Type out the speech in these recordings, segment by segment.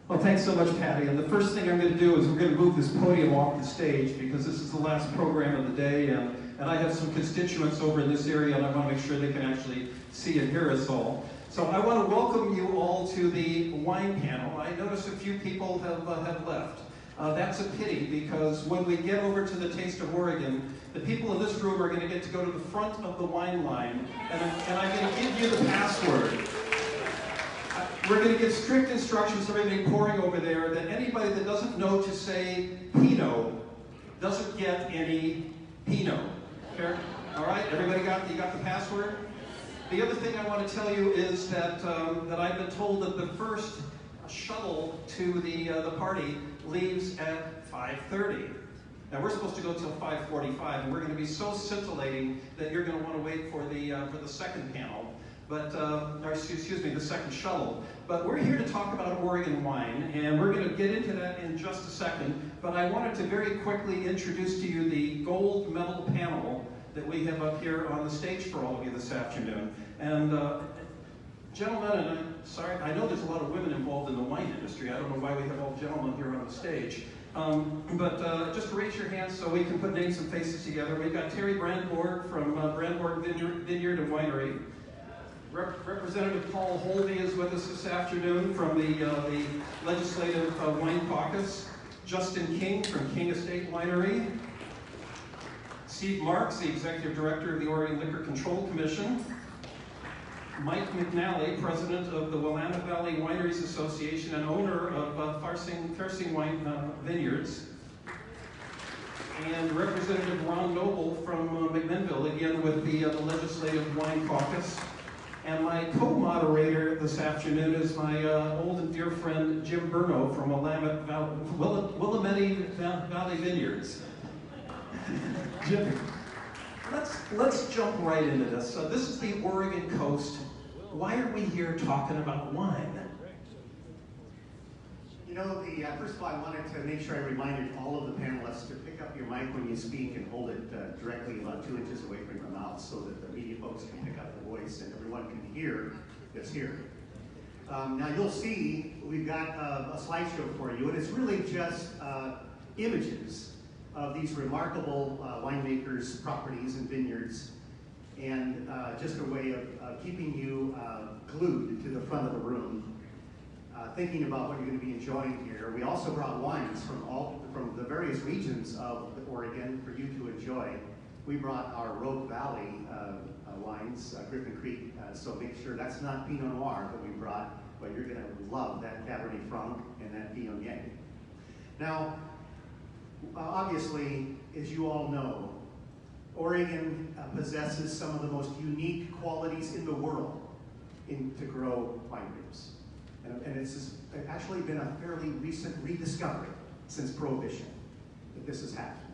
Well, thanks so much, Patty. And the first thing I'm going to do is we're going to move this podium off the stage because this is the last program of the day, and I have some constituents over in this area, and I want to make sure they can actually see and hear us all. So I want to welcome you all to the wine panel. I notice a few people have left. That's a pity because when we get over to the Taste of Oregon, the people in this room are going to get to go to the front of the wine line, and I'm going to give you the password. We're going to give strict instructions to everybody pouring over there that anybody that doesn't know to say Pinot doesn't get any Pinot. Fair? All right, everybody you got the password? The other thing I want to tell you is that I've been told that the first shuttle to the party leaves at 5:30. Now we're supposed to go till 5:45, and we're going to be so scintillating that you're going to want to wait for the second panel. Or excuse me, the second shuttle. But we're here to talk about Oregon wine, and we're going to get into that in just a second. But I wanted to very quickly introduce to you the gold medal panel that we have up here on the stage for all of you this afternoon. And gentlemen, and I'm sorry, I know there's a lot of women involved in the wine industry. I don't know why we have all gentlemen here on the stage. But just raise your hands so we can put names and faces together. We've got Terry Brandborg from Brandborg Vineyard and Winery. Representative Paul Holvey is with us this afternoon from the Legislative Wine Caucus. Justin King from King Estate Winery. Steve Marks, the Executive Director of the Oregon Liquor Control Commission. Mike McNally, President of the Willamette Valley Wineries Association and owner of Fairsing Vineyards. And Representative Ron Noble from McMinnville, again with the Legislative Wine Caucus. And my co-moderator this afternoon is my old and dear friend Jim Burno from Willamette Valley Vineyards. Jim, let's jump right into this. So this is the Oregon coast. Why are we here talking about wine? You know, first of all, I wanted to make sure I reminded all of the panelists to pick up your mic when you speak and hold it directly about 2 inches away from your mouth so that the media folks can pick up the voice and everyone can hear that's here. Now you'll see we've got a slideshow for you, and it's really just images of these remarkable winemakers' properties and vineyards, and just a way of keeping you glued to the front of the room. Thinking about what you're going to be enjoying here. We also brought wines from the various regions of Oregon for you to enjoy. We brought our Rogue Valley wines, Griffin Creek, so make sure that's not Pinot Noir that we brought, but you're going to love that Cabernet Franc and that Viognier. Now, obviously, as you all know, Oregon possesses some of the most unique qualities in the world to grow wine grapes. And it's actually been a fairly recent rediscovery since Prohibition that this has happened.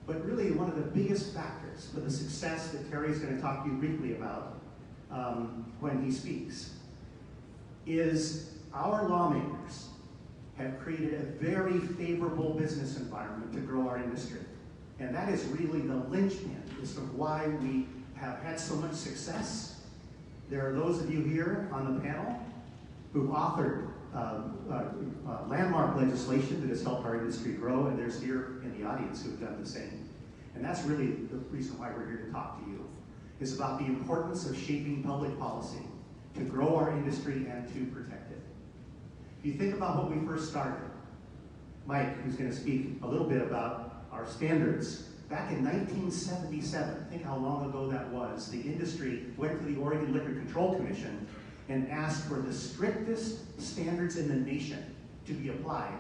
But really one of the biggest factors for the success that Terry's going to talk to you briefly about when he speaks is our lawmakers have created a very favorable business environment to grow our industry. And that is really the linchpin as to why we have had so much success. There are those of you here on the panel who've authored landmark legislation that has helped our industry grow, and there's here in the audience who've done the same. And that's really the reason why we're here to talk to you, is about the importance of shaping public policy to grow our industry and to protect it. If you think about when we first started, Mike, who's going to speak a little bit about our standards, back in 1977, think how long ago that was, the industry went to the Oregon Liquor Control Commission and asked for the strictest standards in the nation to be applied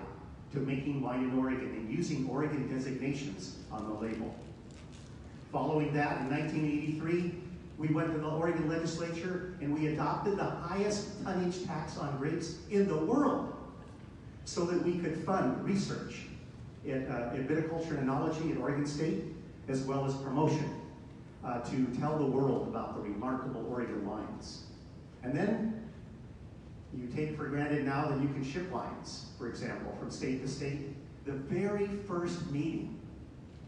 to making wine in Oregon and using Oregon designations on the label. Following that, in 1983, we went to the Oregon legislature and we adopted the highest tonnage tax on grapes in the world so that we could fund research in viticulture and enology at Oregon State, as well as promotion to tell the world about the remarkable Oregon wines. And then you take for granted now that you can ship wines, for example, from state to state. The very first meeting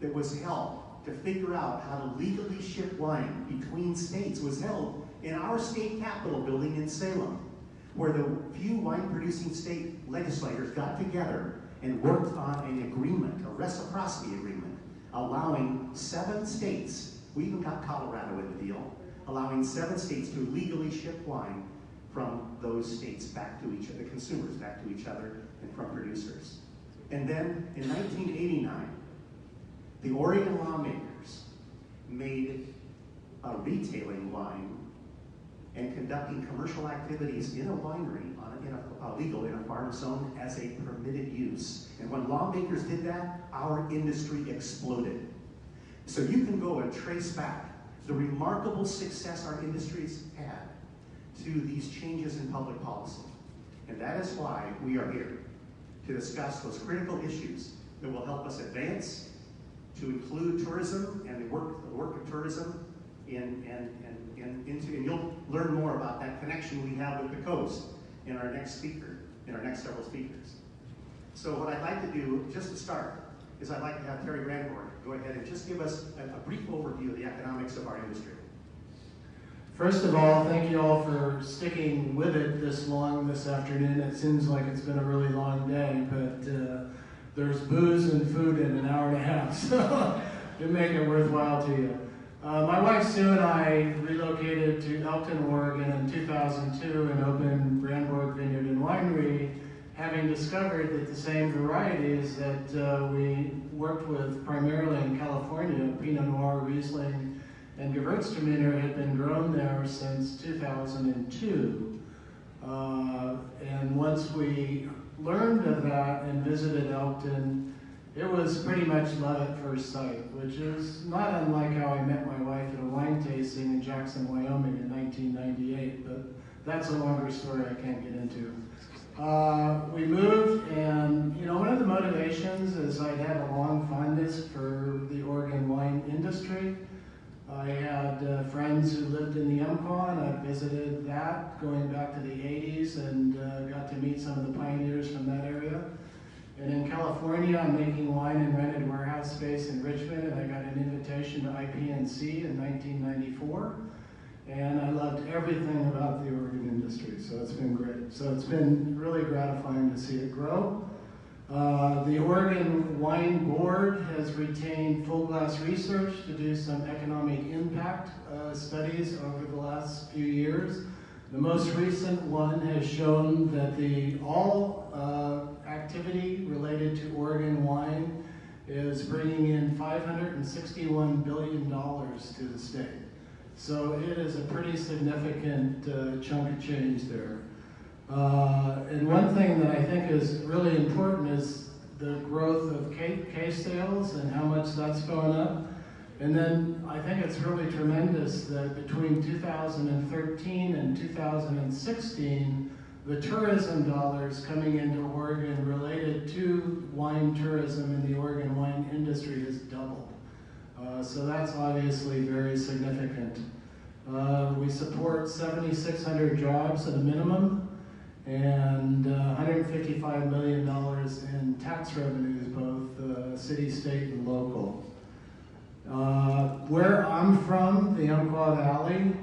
that was held to figure out how to legally ship wine between states was held in our state capitol building in Salem, where the few wine-producing state legislators got together and worked on an agreement, a reciprocity agreement, allowing 7 states, we even got Colorado in the deal, allowing 7 states to legally ship wine from those states back to each other, consumers back to each other, and from producers. And then in 1989, the Oregon lawmakers made retailing wine and conducting commercial activities in a winery, legal in a farm zone, as a permitted use. And when lawmakers did that, our industry exploded. So you can go and trace back the remarkable success our industries had to these changes in public policy. And that is why we are here, to discuss those critical issues that will help us advance, to include tourism and the work of tourism and you'll learn more about that connection we have with the coast in our next speaker, in our next several speakers. So what I'd like to do, just to start, is I'd like to have Terry Brandborg go ahead and just give us a brief overview of the economics of our industry. First of all, thank you all for sticking with it this long this afternoon. It seems like it's been a really long day, but there's booze and food in an hour and a half, so it'll make it worthwhile to you. My wife Sue and I relocated to Elkton, Oregon in 2002 and opened Brandborg Vineyard and Winery, having discovered that the same varieties that we worked with primarily in California, Pinot Noir, Riesling, and Gewürztraminer, had been grown there since 2002. And once we learned of that and visited Elkton, it was pretty much love at first sight, which is not unlike how I met my wife at a wine tasting in Jackson, Wyoming in 1998, but that's a longer story I can't get into. We moved, and one of the motivations is I'd had a long fondness for the Oregon wine industry. I had friends who lived in the Umpqua, and I visited that going back to the 80s and got to meet some of the pioneers from that area. And in California, I'm making wine in rented warehouse space in Richmond, and I got an invitation to IPNC in 1994. And I loved everything about the Oregon industry, so it's been great. So it's been really gratifying to see it grow. The Oregon Wine Board has retained Full Glass Research to do some economic impact studies over the last few years. The most recent one has shown that all activity related to Oregon wine is bringing in $561 billion to the state. So it is a pretty significant chunk of change there. And one thing that I think is really important is the growth of case sales and how much that's going up. And then I think it's really tremendous that between 2013 and 2016, the tourism dollars coming into Oregon related to wine tourism in the Oregon wine industry has doubled. So that's obviously very significant. We support 7,600 jobs at a minimum and $155 million in tax revenues, both city, state, and local. Where I'm from, the Umpqua Valley,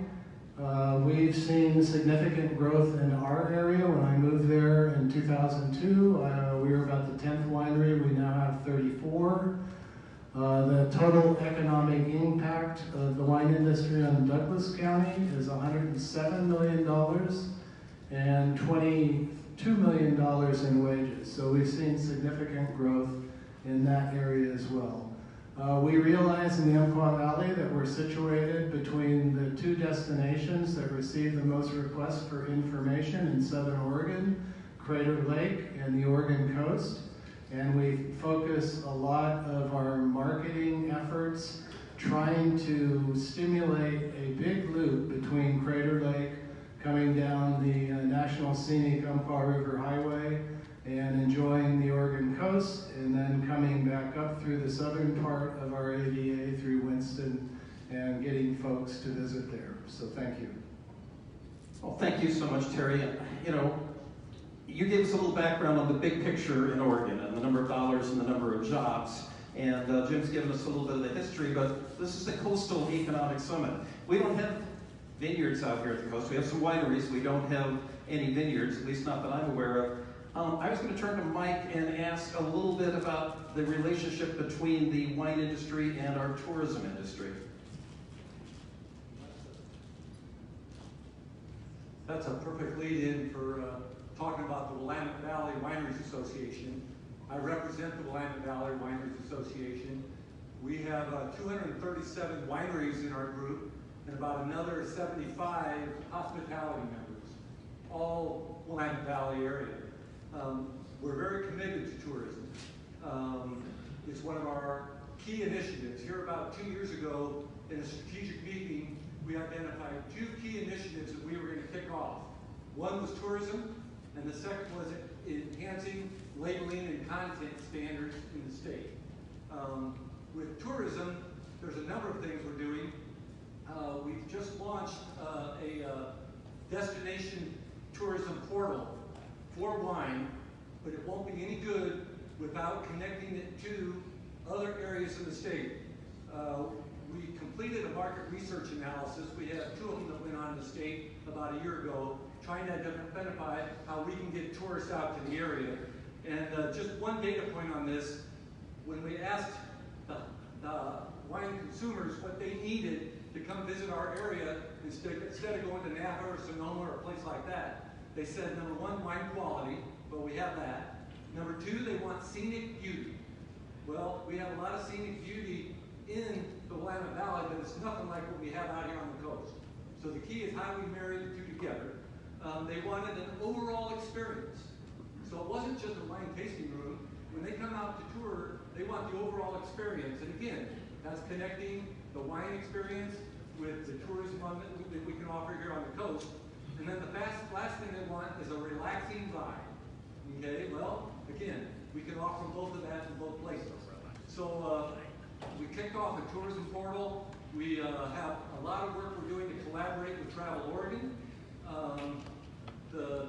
we've seen significant growth in our area. When I moved there in 2002, we were about the 10th winery. We now have 34. The total economic impact of the wine industry on Douglas County is $107 million and $22 million in wages. So we've seen significant growth in that area as well. We realize in the Umpqua Valley that we're situated between the 2 destinations that receive the most requests for information in Southern Oregon, Crater Lake and the Oregon coast. And we focus a lot of our marketing efforts trying to stimulate a big loop between Crater Lake, coming down the National Scenic Umpqua River Highway, and enjoying the Oregon coast, and then coming back up through the southern part of our AVA through Winston and getting folks to visit there. So thank you. Well, thank you so much, Terry. You gave us a little background on the big picture in Oregon and the number of dollars and the number of jobs. And Jim's given us a little bit of the history, but this is the Coastal Economic Summit. We don't have vineyards out here at the coast. We have some wineries. We don't have any vineyards, at least not that I'm aware of. I was going to turn to Mike and ask a little bit about the relationship between the wine industry and our tourism industry. That's a perfect lead-in for talking about the Willamette Valley Wineries Association. I represent the Willamette Valley Wineries Association. We have 237 wineries in our group and about another 75 hospitality members, all Willamette Valley area. We're very committed to tourism. It's one of our key initiatives. Here about 2 years ago in a strategic meeting, we identified 2 key initiatives that we were going to kick off. One was tourism, and the second was enhancing labeling and content standards in the state. With tourism, there's a number of things we're doing. We've just launched a destination tourism portal for wine, but it won't be any good without connecting it to other areas of the state. We completed a market research analysis. We had 2 of them that went on in the state about a year ago, trying to identify how we can get tourists out to the area. And just one data point on this, when we asked the wine consumers what they needed to come visit our area, instead of going to Napa or Sonoma or a place like that, they said, number 1, wine quality, but we have that. Number 2, they want scenic beauty. Well, we have a lot of scenic beauty in the Willamette Valley, but it's nothing like what we have out here on the coast. So the key is how we marry the 2 together. They wanted an overall experience. So it wasn't just a wine tasting room. When they come out to tour, they want the overall experience. And again, that's connecting the wine experience with the tourism that we can offer here on the coast. And then the last thing they want is a relaxing vibe. Okay, well, again, we can offer both of that in both places. So we kicked off a tourism portal. We have a lot of work we're doing to collaborate with Travel Oregon, the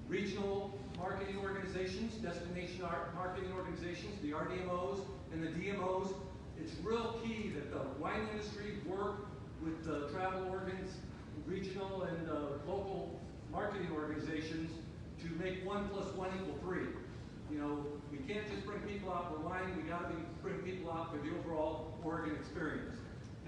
regional marketing organizations, destination marketing organizations, the RDMOs and the DMOs. It's real key that the wine industry work with the Travel Oregon's regional and local marketing organizations to make 1 + 1 = 3. You know, we can't just bring people out for wine, we gotta bring people out for the overall Oregon experience.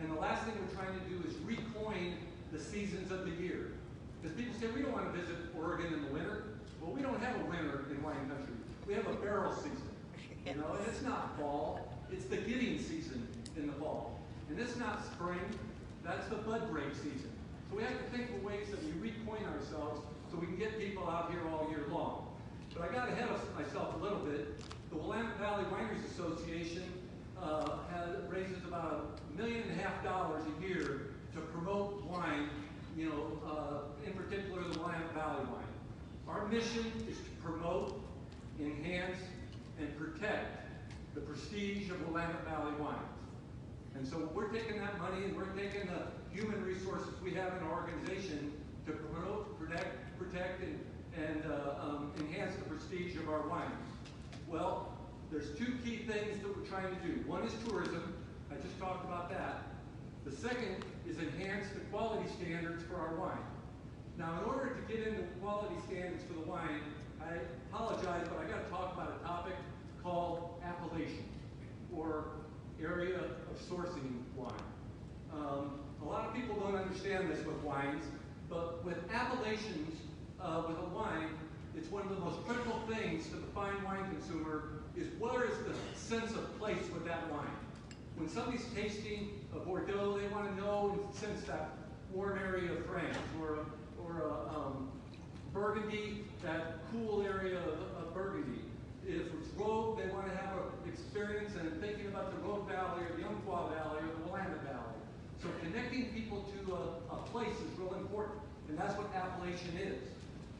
And the last thing we're trying to do is recoin the seasons of the year. Because people say, we don't want to visit Oregon in the winter. Well, we don't have a winter in wine country. We have a barrel season, you know, and it's not fall, it's the getting season in the fall. And it's not spring, that's the bud break season. So we have to think of ways that we recoin ourselves so we can get people out here all year long. But I got ahead of myself a little bit. The Willamette Valley Wineries Association raises about $1.5 million a year to promote wine, you know, in particular the Willamette Valley wine. Our mission is to promote, enhance, and protect the prestige of Willamette Valley wines. And so we're taking that money and we're taking the human resources we have in our organization to promote, protect, and enhance the prestige of our wines. Well, there's 2 key things that we're trying to do. One is tourism. I just talked about that. The second is enhance the quality standards for our wine. Now, in order to get into quality standards for the wine, I apologize, but I got to talk about a topic called appellation, or area of sourcing wine. A lot of people don't understand this with wines, but with appellations, with a wine, it's one of the most critical things to the fine wine consumer is where is the sense of place with that wine. When somebody's tasting a Bordeaux, they want to know and sense that warm area of France, or Burgundy, that cool area of Burgundy. If it's Rhode, they want to have an experience and thinking about the Rhode Valley or the Umpqua Valley or the Willamette Valley. So connecting people to a place is real important, and that's what appellation is.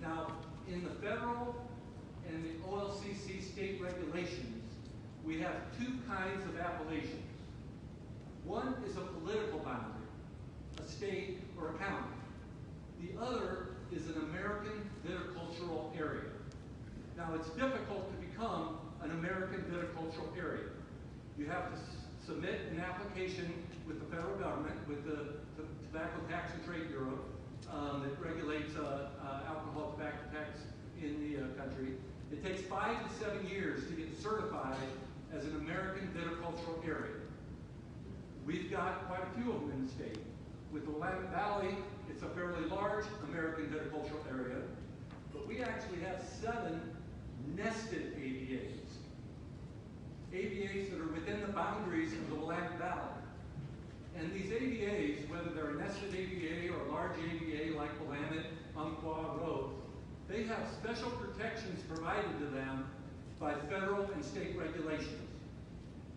Now, in the federal and the OCCES state regulations, we have 2 kinds of appellations. One is a political boundary, a state or a county. The other is an American viticultural area. Now, it's difficult to become an American viticultural area. You have to submit an application with the federal government, with the Tobacco Tax and Trade Bureau that regulates alcohol tobacco tax in the country. It takes 5 to 7 years to get certified as an American viticultural area. We've got quite a few of them in the state. With the Willamette Valley, it's a fairly large American viticultural area, but we actually have 7 nested AVAs. AVAs that are within the boundaries of the Willamette Valley. And these AVAs, whether they're a nested AVA or a large AVA like Willamette, Umpqua, Rogue, they have special protections provided to them by federal and state regulations.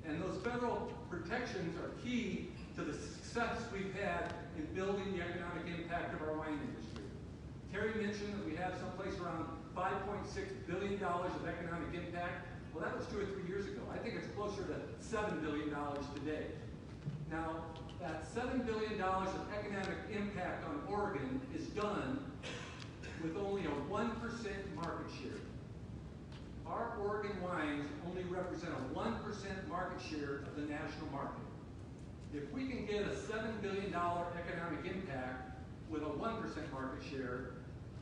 And those federal protections are key to the success we've had in building the economic impact of our wine industry. Terry mentioned that we have someplace around $5.6 billion of economic impact. Well, that was 2 or 3 years ago. I think it's closer to $7 billion today. Now, that $7 billion of economic impact on Oregon is done with only a 1% market share. Our Oregon wines only represent a 1% market share of the national market. If we can get a $7 billion economic impact with a 1% market share,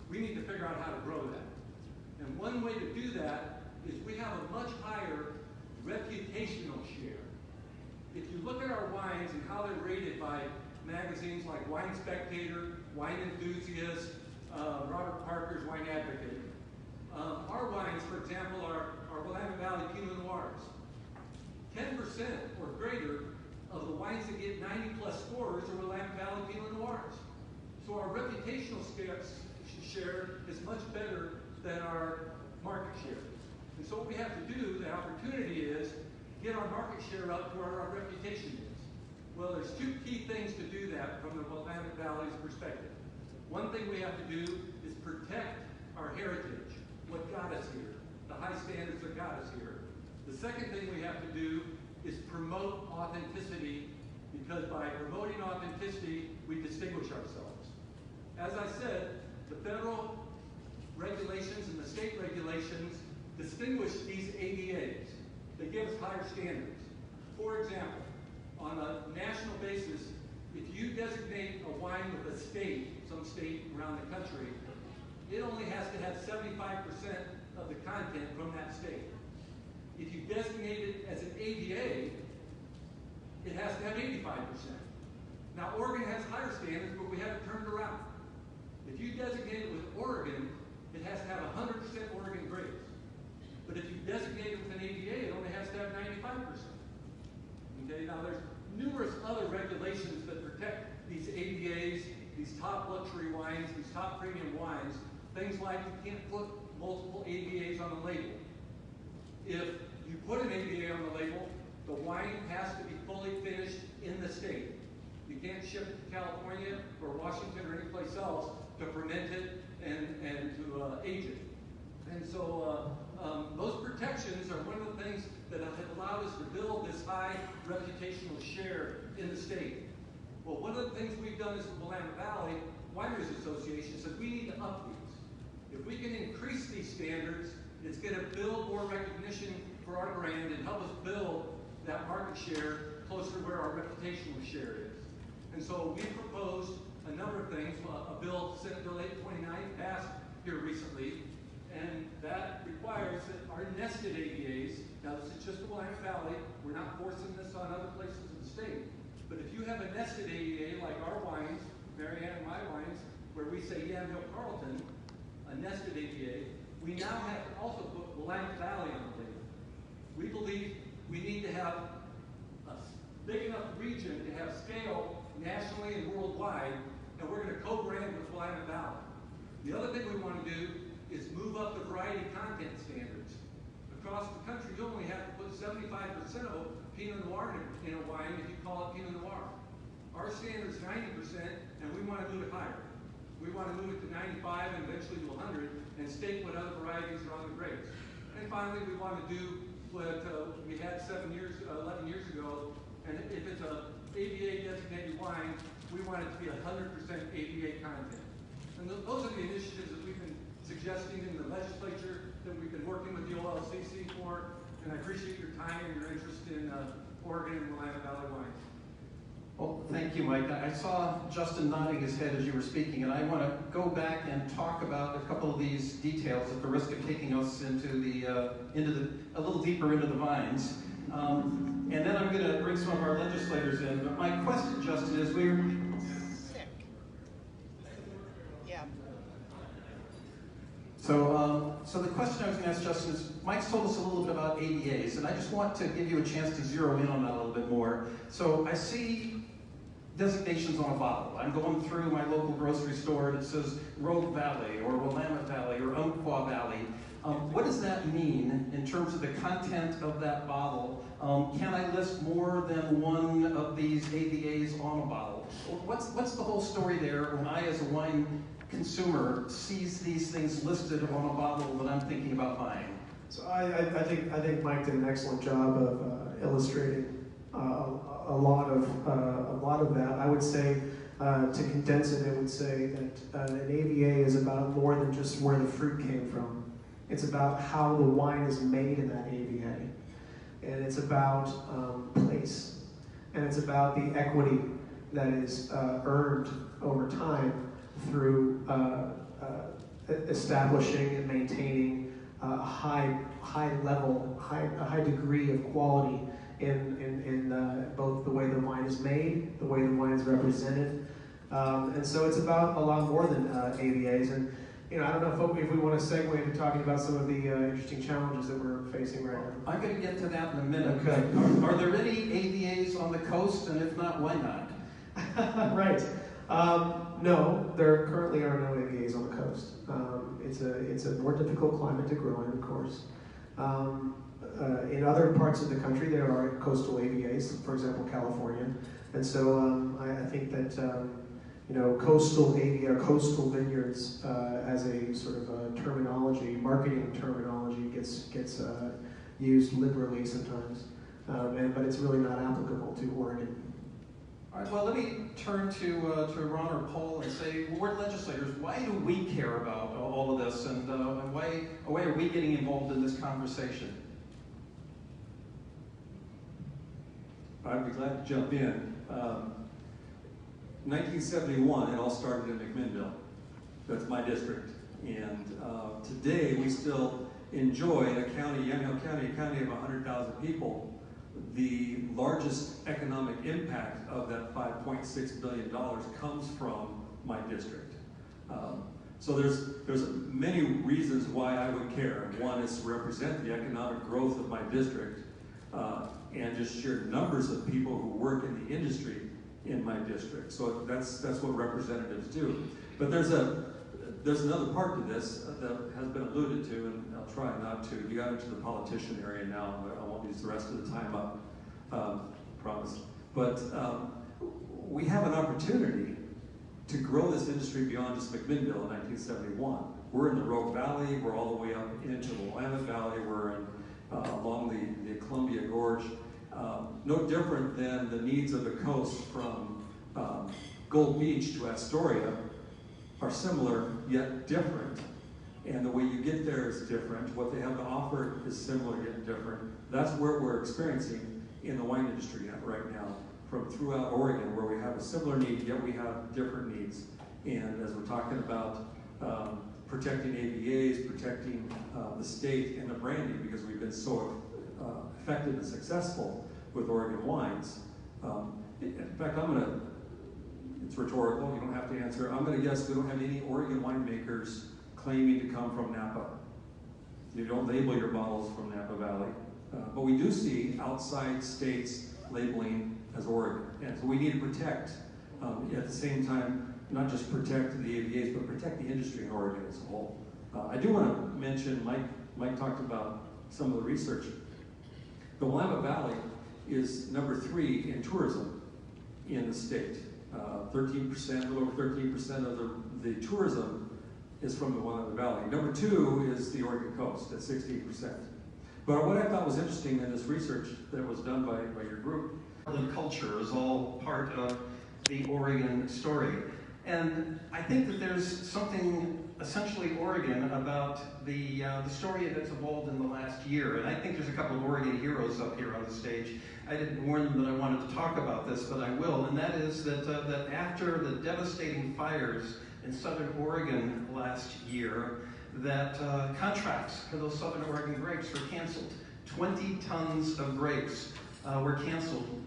we need to figure out how to grow that. And one way to do that is we have a much higher reputational share. If you look at our wines and how they're rated by magazines like Wine Spectator, Wine Enthusiast, Robert Parker's Wine Advocate, our wines, for example, are Willamette Valley Pinot Noirs. 10% or greater of the wines that get 90+ scores are Willamette Valley Pinot Noirs. So our reputational share is much better than our market share. And so what we have to do, the opportunity is, get our market share up to where our reputation is. Well, there's 2 key things to do that from the Willamette Valley's perspective. One thing we have to do is protect our heritage, what got us here, the high standards that got us here. The second thing we have to do is promote authenticity, because by promoting authenticity, we distinguish ourselves. As I said, the federal regulations and the state regulations distinguish these AVAs. They give us higher standards. For example, on a national basis, if you designate a wine with a state, some state around the country, it only has to have 75% of the content from that state. If you designate it as an AVA, it has to have 85%. Now, Oregon has higher standards, but we have it turned around. If you designate it with Oregon, it has to have 100% Oregon grapes. But if you designate it with an AVA, it only has to have 95%. Okay, now there's numerous other regulations that protect these AVAs, these top luxury wines, these top premium wines. Things like you can't put multiple AVAs on the label. If you put an AVA on the label, the wine has to be fully finished in the state. You can't ship it to California or Washington or any place else to ferment it and to age it. And so those protections are one of the things that have allowed us to build this high reputational share in the state. Well, one of the things we've done as the Willamette Valley Wineries Association said we need to up these. If we can increase these standards, it's going to build more recognition for our brand and help us build that market share closer to where our reputational share is. And so we proposed a number of things. A bill, Senate Bill 829, passed here recently, and that requires that our nested AVAs, now this is just the Willamette Valley, we're not forcing this on other places in the state, but if you have a nested AVA like our wines, Marianne and my wines, where we say Yamhill Carlton, a nested AVA, we now have to also put Willamette Valley on the label. We believe we need to have a big enough region to have scale nationally and worldwide, and we're going to co-brand with Willamette Valley. The other thing we want to do is move up the variety content standards. Across the country, you only have to put 75% of Pinot Noir in a wine if you call it Pinot Noir. Our standard is 90%, and we want to move it higher. We want to move it to 95 and eventually to 100 and state what other varieties are on the grapes. And finally, we want to do what we had 11 years ago, and if it's a AVA designated wine, we want it to be 100% AVA content. And those are the initiatives that we've been suggesting in the legislature, that we've been working with the OCCES for, and I appreciate your time and your interest in Oregon and Willamette Valley wines. Well, thank you, Mike. I saw Justin nodding his head as you were speaking, and I want to go back and talk about a couple of these details at the risk of taking us into a little deeper into the vines. And then I'm going to bring some of our legislators in. But my question, Justin, is Sick. Yeah. So the question I was going to ask Justin is, Mike's told us a little bit about ADAs, and I just want to give you a chance to zero in on that a little bit more. So I see designations on a bottle. I'm going through my local grocery store and it says Rogue Valley or Willamette Valley or Umpqua Valley. What does that mean in terms of the content of that bottle? Can I list more than one of these AVAs on a bottle? What's the whole story there when I, as a wine consumer, sees these things listed on a bottle that I'm thinking about buying? So I think Mike did an excellent job of illustrating a lot of that. I would say, to condense it, I would say that an AVA is about more than just where the fruit came from. It's about how the wine is made in that AVA. And it's about place. And it's about the equity that is earned over time through establishing and maintaining a high degree of quality in both the way the wine is made, the way the wine is represented. And so it's about a lot more than AVAs. And I don't know if we want to segue into talking about some of the interesting challenges that we're facing right now. I'm going to get to that in a minute. Okay. Are there any AVAs on the coast? And if not, why not? Right. No, there currently are no AVAs on the coast. It's a more difficult climate to grow in, of course. In other parts of the country, there are coastal AVAs, for example, California. And so I think that coastal AVA or coastal vineyards as a sort of terminology, marketing terminology, gets used liberally sometimes, but it's really not applicable to Oregon. All right, well, let me turn to Ron or Paul and say, we're legislators. Why do we care about all of this, and why are we getting involved in this conversation? I'd be glad to jump in. 1971, it all started in McMinnville. That's my district. And today, we still enjoy in a county, Yamhill County, a county of 100,000 people, the largest economic impact of that $5.6 billion comes from my district. So there's many reasons why I would care. One is to represent the economic growth of my district and just sheer numbers of people who work in the industry in my district. So that's what representatives do. But there's another part to this that has been alluded to, and I'll try not to. You got into the politician area now, but I won't use the rest of the time up, promise. But we have an opportunity to grow this industry beyond just McMinnville in 1971. We're in the Rogue Valley, we're all the way up into the Willamette Valley, we're in, along the Columbia Gorge. No different than the needs of the coast from Gold Beach to Astoria are similar yet different. And the way you get there is different. What they have to offer is similar yet different. That's where we're experiencing in the wine industry right now, from throughout Oregon, where we have a similar need, yet we have different needs. And as we're talking about protecting AVAs, protecting the state and the branding, because we've been so effective and successful with Oregon wines. In fact, it's rhetorical, you don't have to answer. I'm going to guess we don't have any Oregon winemakers claiming to come from Napa. You don't label your bottles from Napa Valley. But we do see outside states labeling as Oregon. And so we need to protect, at the same time, not just protect the AVAs, but protect the industry in Oregon as a whole. I do want to mention, Mike talked about some of the research. The Willamette Valley is number 3 in tourism in the state. 13%, a little over 13% of the tourism is from the Willamette Valley. Number 2 is the Oregon coast at 16%. But what I thought was interesting in this research that was done by your group, The culture is all part of the Oregon story. And I think that there's something essentially Oregon about the story that's evolved in the last year. And I think there's a couple of Oregon heroes up here on the stage. I didn't warn them that I wanted to talk about this, but I will. And that is that after the devastating fires in southern Oregon last year, that contracts for those southern Oregon grapes were canceled. 20 tons of grapes were canceled.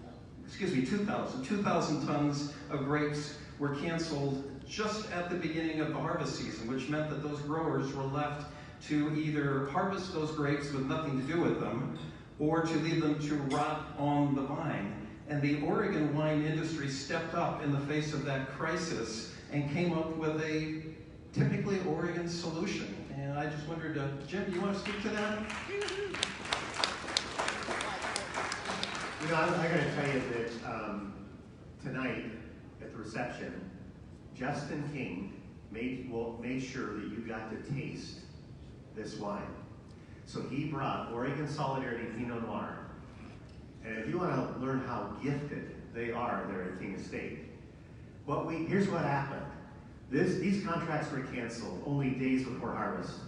2,000 tons of grapes were canceled just at the beginning of the harvest season, which meant that those growers were left to either harvest those grapes with nothing to do with them, or to leave them to rot on the vine. And the Oregon wine industry stepped up in the face of that crisis and came up with a typically Oregon solution. And I just wondered, Jim, do you want to speak to that? You know, I got to tell you that tonight at the reception, Justin King made sure that you got to taste this wine. So he brought Oregon Solidarity Pinot Noir. And if you want to learn how gifted they are there at King Estate, here's what happened. These contracts were canceled only days before harvest.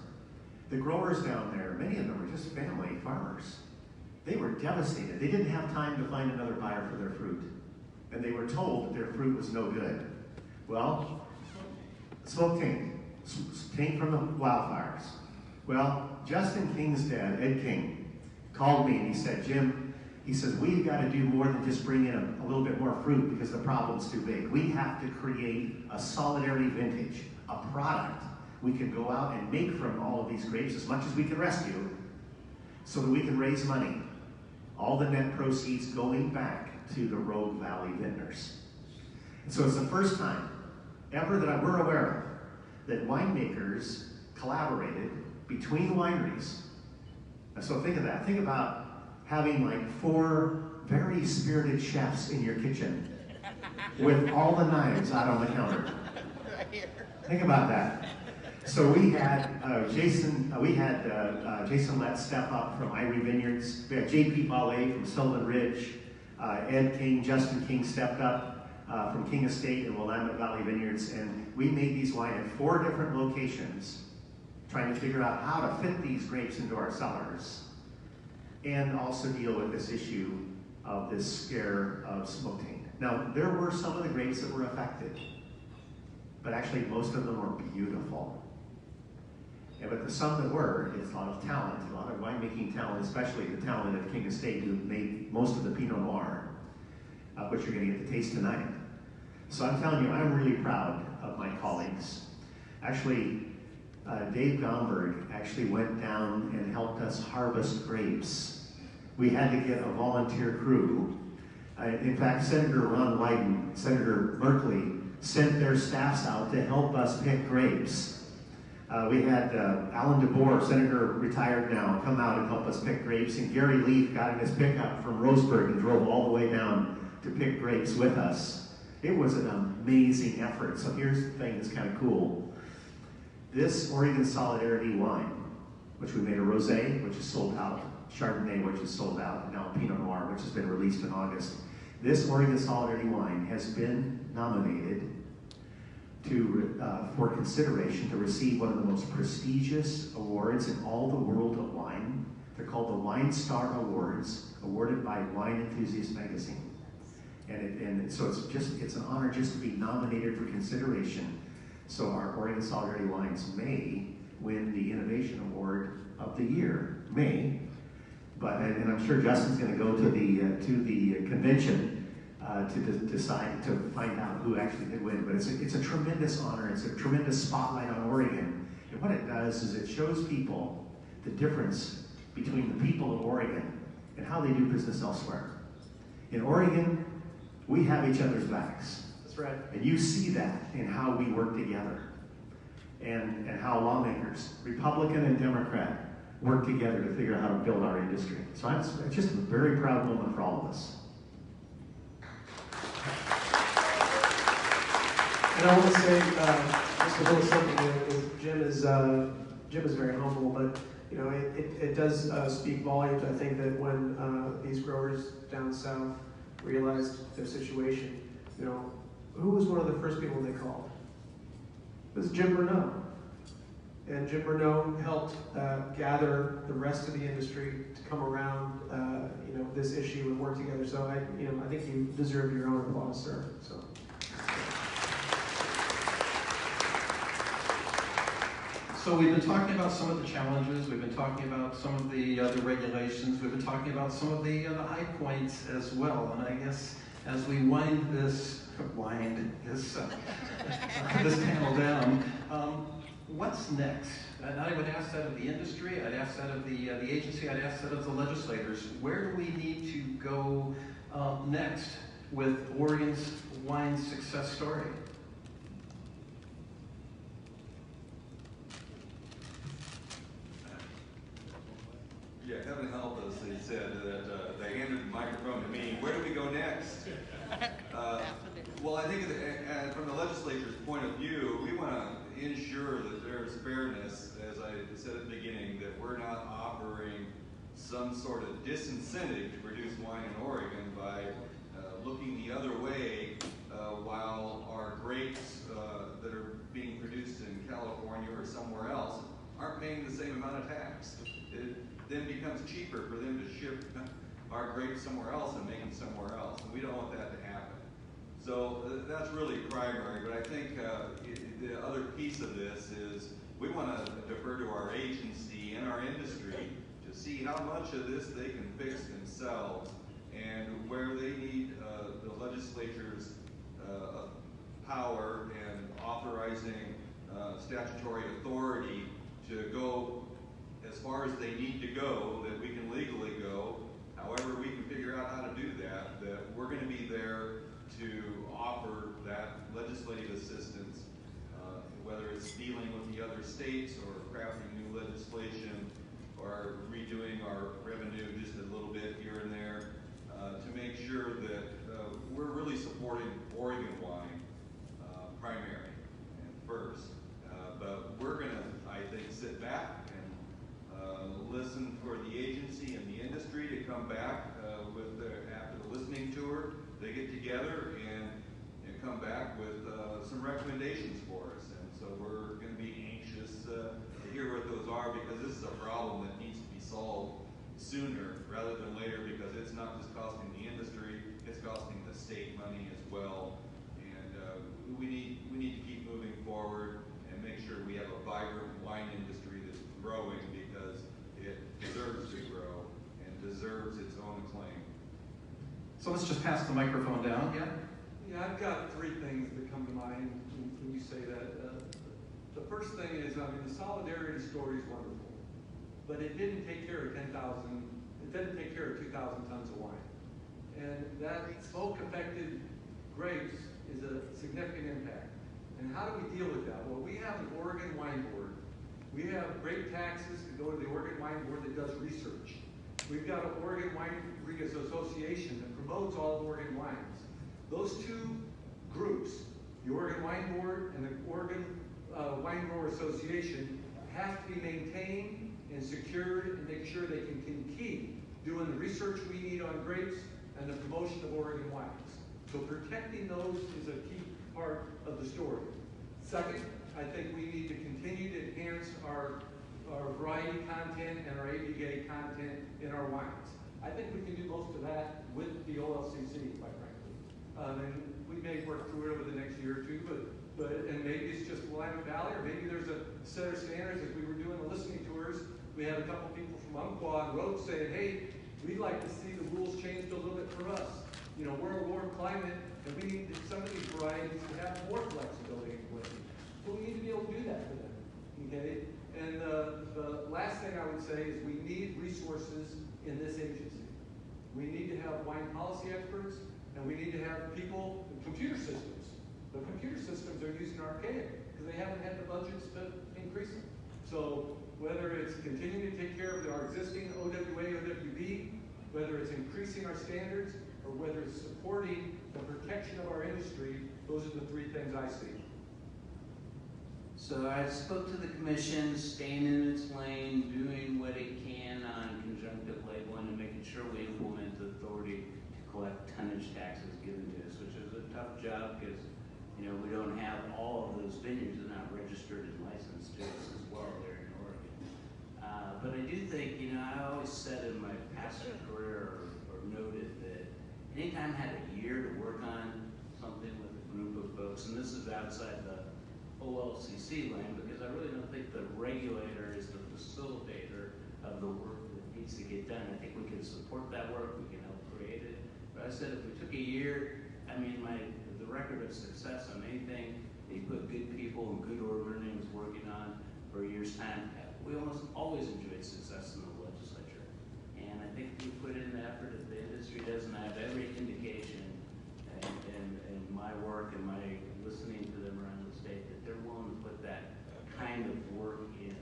The growers down there, many of them were just family farmers. They were devastated. They didn't have time to find another buyer for their fruit. And they were told that their fruit was no good. Well, smoke taint from the wildfires. Well, Justin King's dad, Ed King, called me and he said, Jim, he says, we've got to do more than just bring in a little bit more fruit because the problem's too big. We have to create a solidarity vintage, a product we can go out and make from all of these grapes as much as we can rescue so that we can raise money. All the net proceeds going back to the Rogue Valley vintners. And so it's the first time ever that we're aware of that winemakers collaborated between wineries. And so think of that. Think about having like 4 very spirited chefs in your kitchen with all the knives out on the counter. Think about that. So we had Jason Lett step up from Winery Vineyards. We had J.P. Ballet from Sylvan Ridge. Ed King, Justin King stepped up from King Estate and Willamette Valley Vineyards. And we made these wine at 4 different locations, trying to figure out how to fit these grapes into our cellars and also deal with this issue of this scare of smoke taint. Now, there were some of the grapes that were affected, but actually most of them were beautiful. But the some that were, it's a lot of talent, a lot of winemaking talent, especially the talent of King Estate, who made most of the Pinot Noir, which you're going to get to taste tonight. So I'm telling you, I'm really proud of my colleagues. Actually, Dave Gomberg actually went down and helped us harvest grapes. We had to get a volunteer crew. In fact, Senator Ron Wyden, Senator Merkley sent their staffs out to help us pick grapes. We had Alan DeBoer, Senator retired now, come out and help us pick grapes, and Gary Leaf got in his pickup from Roseburg and drove all the way down to pick grapes with us. It was an amazing effort. So here's the thing that's kind of cool. This Oregon Solidarity wine, which we made a rosé, which is sold out, Chardonnay, which is sold out, and now Pinot Noir, which has been released in August. This Oregon Solidarity wine has been nominated for consideration to receive one of the most prestigious awards in all the world of wine. They're called the Wine Star Awards, awarded by Wine Enthusiast magazine. And so it's an honor just to be nominated for consideration. So our Oregon Solidarity wines may win the Innovation Award of the year, and I'm sure Justin's going to go to the convention to decide to find out who actually did win. But it's a tremendous honor. It's a tremendous spotlight on Oregon. And what it does is it shows people the difference between the people of Oregon and how they do business elsewhere. In Oregon, we have each other's backs. That's right. And you see that in how we work together and how lawmakers, Republican and Democrat, work together to figure out how to build our industry. So it's just a very proud moment for all of us. And I want to say just a little something. Jim is very humble, but it does speak volumes. I think that when these growers down south realized their situation, who was one of the first people they called? It was Jim Burnell. And Jim Renaud helped gather the rest of the industry to come around, this issue and work together. So I think you deserve your own applause, sir. So. So we've been talking about some of the challenges, we've been talking about some of the regulations, we've been talking about some of the high points as well. And I guess as we wind this panel down, what's next? And I would ask that of the industry, I'd ask that of the agency, I'd ask that of the legislators. Where do we need to go next with Oregon's wine success story? Yeah, heaven help us, they said that they handed the microphone to me. Where do we go next? Well, I think from the legislature's point of view, we want to ensure that there's fairness, as I said at the beginning, that we're not offering some sort of disincentive to produce wine in Oregon by looking the other way while our grapes that are being produced in California or somewhere else aren't paying the same amount of tax. It then becomes cheaper for them to ship our grapes somewhere else and make them somewhere else, and we don't want that to happen. So that's really primary, but I think the other piece of this is we want to defer to our agency and our industry to see how much of this they can fix themselves and where they need the legislature's power and authorizing statutory authority to go as far as they need to go, that we can legally go. However we can figure out how to do that, that we're going to be there to offer that legislative assistance, whether it's dealing with the other states or crafting new legislation or redoing our revenue just a little bit here and there, to make sure that we're really supporting Oregon wine primary and first. But we're going to, I think, sit back and listen for the agency and the industry to come back after the listening tour. They get together and come back with some recommendations for us. And so we're going to be anxious to hear what those are, because this is a problem that needs to be solved sooner rather than later, because it's not just costing the industry, it's costing the state money as well. And we need to keep moving forward and make sure we have a vibrant wine industry that's growing, because it deserves to grow and deserves its own acclaim. So let's just pass the microphone down. Yeah. Yeah, I've got three things that come to mind when you say that. The first thing is, the solidarity story is wonderful, but it didn't take care of 2,000 tons of wine. And that smoke-affected grapes is a significant impact. And how do we deal with that? Well, we have an Oregon Wine Board. We have grape taxes to go to the Oregon Wine Board that does research. We've got an Oregon Wineries Association that promotes all of Oregon wines. Those two groups, the Oregon Wine Board and the Oregon Wine Grower Association, have to be maintained and secured and make sure they can keep doing the research we need on grapes and the promotion of Oregon wines. So protecting those is a key part of the story. Second, I think we need to continue to enhance our variety content and our ABA content in our wines. I think we can do most of that with the OLCC, quite frankly. And we may work through it over the next year or two, and maybe it's just Willamette Valley, or maybe there's a set of standards. As we were doing the listening tours, we had a couple people from Umpqua and Rhodes saying, hey, we'd like to see the rules changed a little bit for us. We're a warm climate, and we need some of these varieties to have more flexibility and quality. So we need to be able to do that for them, okay? And the last thing I would say is we need resources in this agency. We need to have wine policy experts, and we need to have people in computer systems. The computer systems are using archaic because they haven't had the budgets to increase them. So whether it's continuing to take care of our existing OWA, OWB, whether it's increasing our standards, or whether it's supporting the protection of our industry, those are the three things I see. So I spoke to the commission, staying in its lane, doing what it can on conjunctive labeling and making sure we implement the authority to collect tonnage taxes given to us, which is a tough job because we don't have all of those vineyards that are not registered and licensed to us as well. But I do think, I always said in my past career or noted that anytime I had a year to work on something with a group of folks, and this is outside the OCCES lane, because I really don't think the regulator is the facilitator of the work that needs to get done. I think we can support that work, we can help create it. But I said if we took a year, the record of success on anything that you put good people and good organizations working on for a year's time, we almost always enjoy success in the legislature. And I think if we put in the effort, if the industry doesn't have every indication in my work and my listening to them around the state that they're willing to put that kind of work in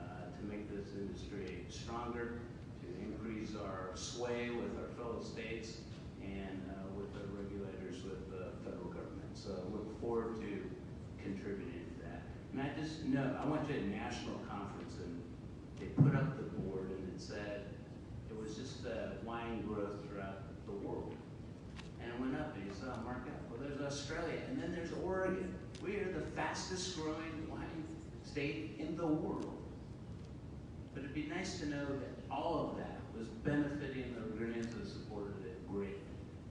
to make this industry stronger, to increase our sway with our fellow states and with the regulators, with the federal government. So I look forward to contributing to that. And I just know, I went to a national conference and they put up the board and it said, it was just wine growth throughout the world. And it went up and you saw a markup. Well, there's Australia and then there's Oregon. We are the fastest growing wine state in the world. But it'd be nice to know that all of that was benefiting the organizations that supported it greatly.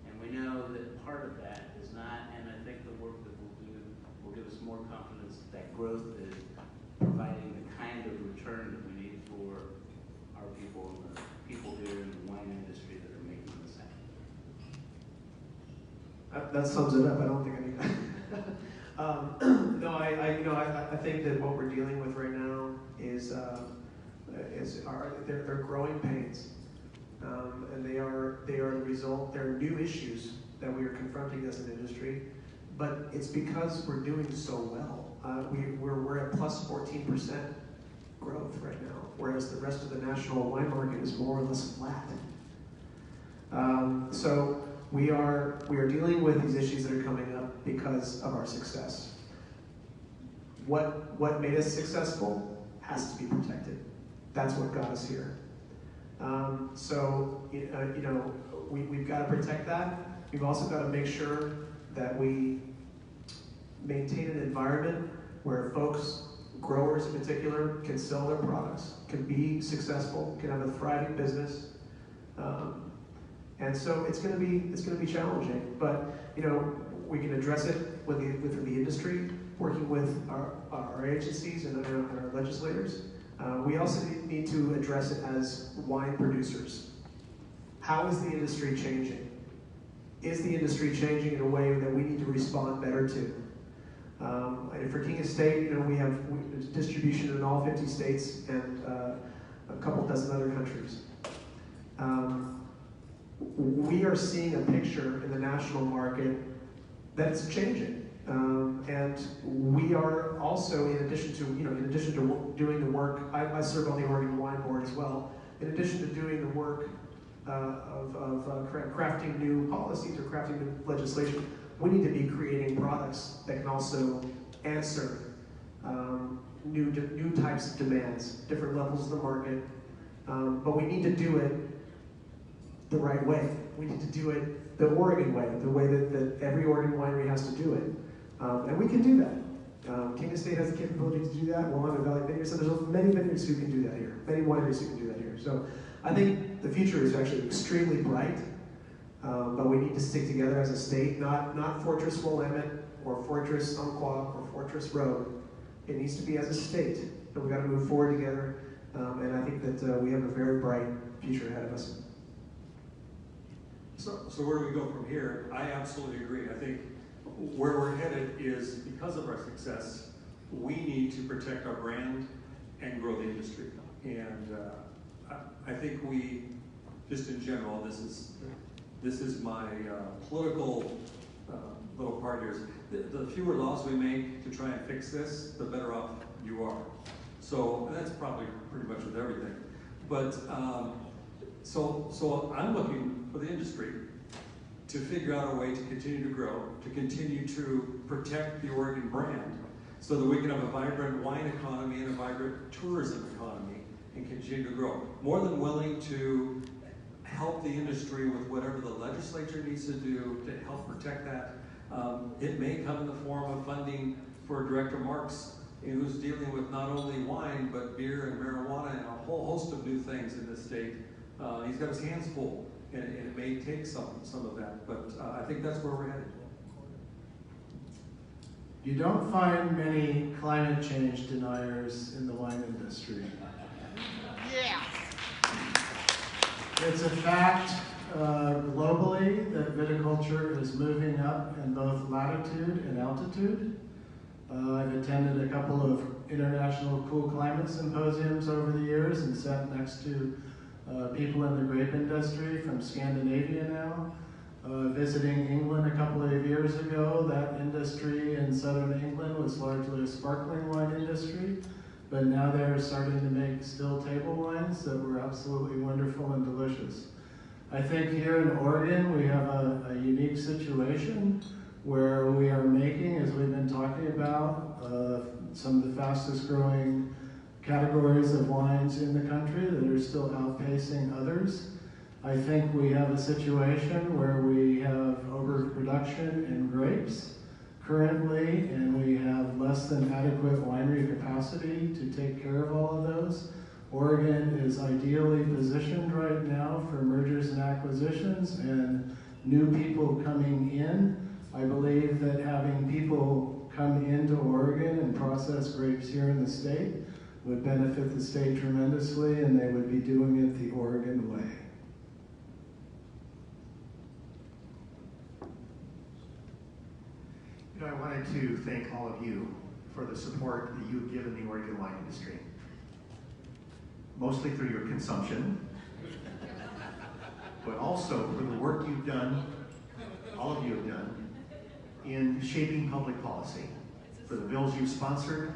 And we know that part of that is not, and I think the work that we'll do will give us more confidence that growth is providing the kind of return that we need for our people and the people here in the wine industry that are making this happen. That sums it up. I don't think I need that. No, I think that what we're dealing with right now is they're growing pains, and they are the result. There are new issues that we are confronting as an industry, but it's because we're doing so well. We're at plus 14% growth right now, whereas the rest of the national wine market is more or less flat. So we are dealing with these issues that are coming up because of our success. What made us successful has to be protected. That's what got us here. We've got to protect that. We've also got to make sure that we maintain an environment where folks, growers in particular, can sell their products, can be successful, can have a thriving business. And so it's going to be challenging, but we can address it within the industry, working with our agencies and our legislators. We also need to address it as wine producers. How is the industry changing? Is the industry changing in a way that we need to respond better to? And for King Estate, we have distribution in all 50 states and a couple dozen other countries. We are seeing a picture in the national market that's changing. And we are also, in addition to doing the work, I serve on the Oregon Wine Board as well. In addition to doing the work of crafting new policies or crafting new legislation, we need to be creating products that can also answer new types of demands, different levels of the market. But we need to do it the right way. We need to do it the Oregon way, the way that every Oregon winery has to do it. And we can do that. King Estate has the capability to do that. Willamette Valley Vineyard, so there's many vineyards who can do that here, many wineries who can do that here. So I think the future is actually extremely bright, but we need to stick together as a state, not Fortress Willamette or Fortress Umpqua or Fortress Road. It needs to be as a state, and we've got to move forward together, and I think that we have a very bright future ahead of us. So where do we go from here? I absolutely agree. I think where we're headed is because of our success, we need to protect our brand and grow the industry. And I think we, just in general, this is my political little part here. The fewer laws we make to try and fix this, the better off you are. So that's probably pretty much with everything. But so I'm looking for the industry to figure out a way to continue to grow, to continue to protect the Oregon brand, so that we can have a vibrant wine economy and a vibrant tourism economy and continue to grow. More than willing to help the industry with whatever the legislature needs to do to help protect that. It may come in the form of funding for Director Marks, who's dealing with not only wine, but beer and marijuana and a whole host of new things in this state. He's got his hands full, and it may take some of that, but I think that's where we're headed. You don't find many climate change deniers in the wine industry. Yeah. It's a fact globally that viticulture is moving up in both latitude and altitude. I've attended a couple of international cool climate symposiums over the years and sat next to people in the grape industry from Scandinavia now. Visiting England a couple of years ago, that industry in southern England was largely a sparkling wine industry, but now they're starting to make still table wines that were absolutely wonderful and delicious. I think here in Oregon we have a unique situation where we are making, as we've been talking about, some of the fastest growing categories of wines in the country that are still outpacing others. I think we have a situation where we have overproduction in grapes currently, and we have less than adequate winery capacity to take care of all of those. Oregon is ideally positioned right now for mergers and acquisitions and new people coming in. I believe that having people come into Oregon and process grapes here in the state would benefit the state tremendously, and they would be doing it the Oregon way. You know, I wanted to thank all of you for the support that you've given the Oregon wine industry. Mostly through your consumption, but also for the work you've done, all of you have done, in shaping public policy, for the bills you've sponsored,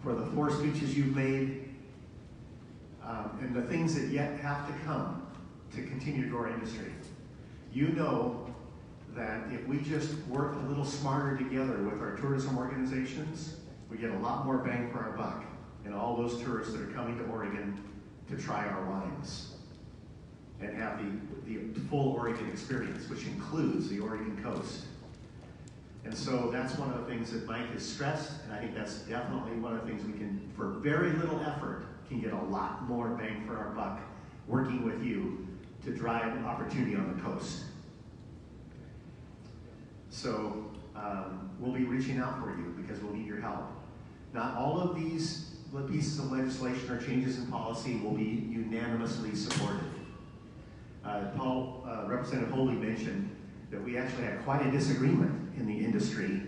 for the floor speeches you've made, and the things that yet have to come to continue to grow our industry. You know that if we just work a little smarter together with our tourism organizations, we get a lot more bang for our buck in all those tourists that are coming to Oregon to try our wines and have the full Oregon experience, which includes the Oregon coast. And so that's one of the things that Mike has stressed, and I think that's definitely one of the things we can, for very little effort, can get a lot more bang for our buck working with you to drive opportunity on the coast. So we'll be reaching out for you because we'll need your help. Not all of these pieces of legislation or changes in policy will be unanimously supported. Representative Holvey mentioned that we actually had quite a disagreement in the industry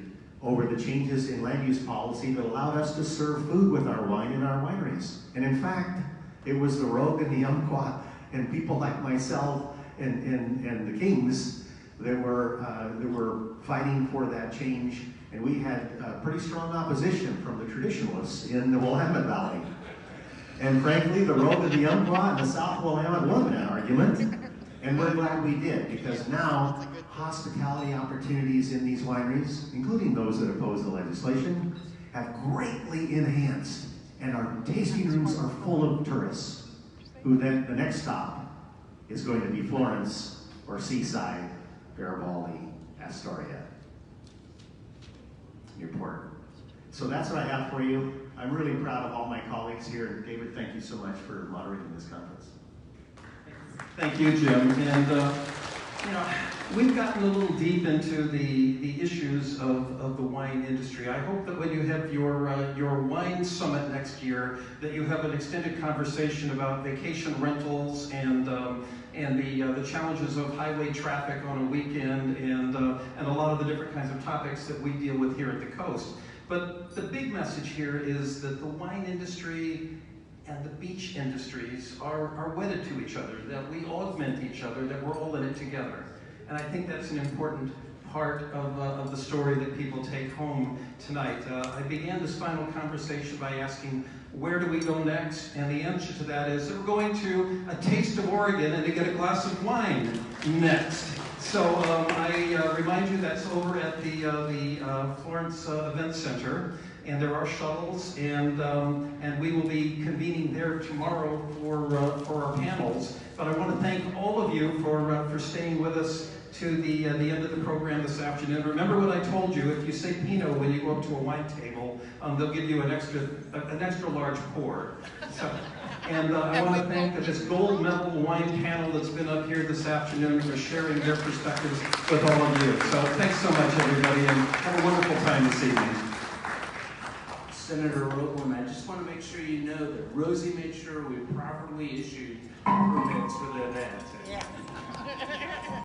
over the changes in land use policy that allowed us to serve food with our wine in our wineries. And in fact, it was the Rogue and the Umpqua and people like myself and the Kings that were fighting for that change. And we had pretty strong opposition from the traditionalists in the Willamette Valley. And frankly, the Rogue and the Umpqua and the South Willamette won that argument. And we're glad we did, because now hospitality opportunities in these wineries, including those that oppose the legislation, have greatly enhanced. And our tasting rooms are full of tourists, who then, the next stop is going to be Florence or Seaside, Garibaldi, Astoria, Newport. So that's what I have for you. I'm really proud of all my colleagues here. David, thank you so much for moderating this conference. Thank you, Jim. And you know, we've gotten a little deep into the issues of the wine industry. I hope that when you have your wine summit next year, that you have an extended conversation about vacation rentals and the challenges of highway traffic on a weekend and a lot of the different kinds of topics that we deal with here at the coast. But the big message here is that the wine industry and the beach industries are wedded to each other, that we augment each other, that we're all in it together. And I think that's an important part of the story that people take home tonight. I began this final conversation by asking, where do we go next? And the answer to that is that we're going to a taste of Oregon and to get a glass of wine next. So I remind you that's over at the Florence Event Center. And there are shuttles, and we will be convening there tomorrow for our panels. But I want to thank all of you for staying with us to the end of the program this afternoon. Remember what I told you: if you say Pinot when you go up to a wine table, they'll give you an extra large pour. So, And I want to thank this gold medal wine panel that's been up here this afternoon for sharing their perspectives with all of you. So thanks so much, everybody, and have a wonderful time this evening. Senator Roblin, I just want to make sure you know that Rosie made sure we properly issued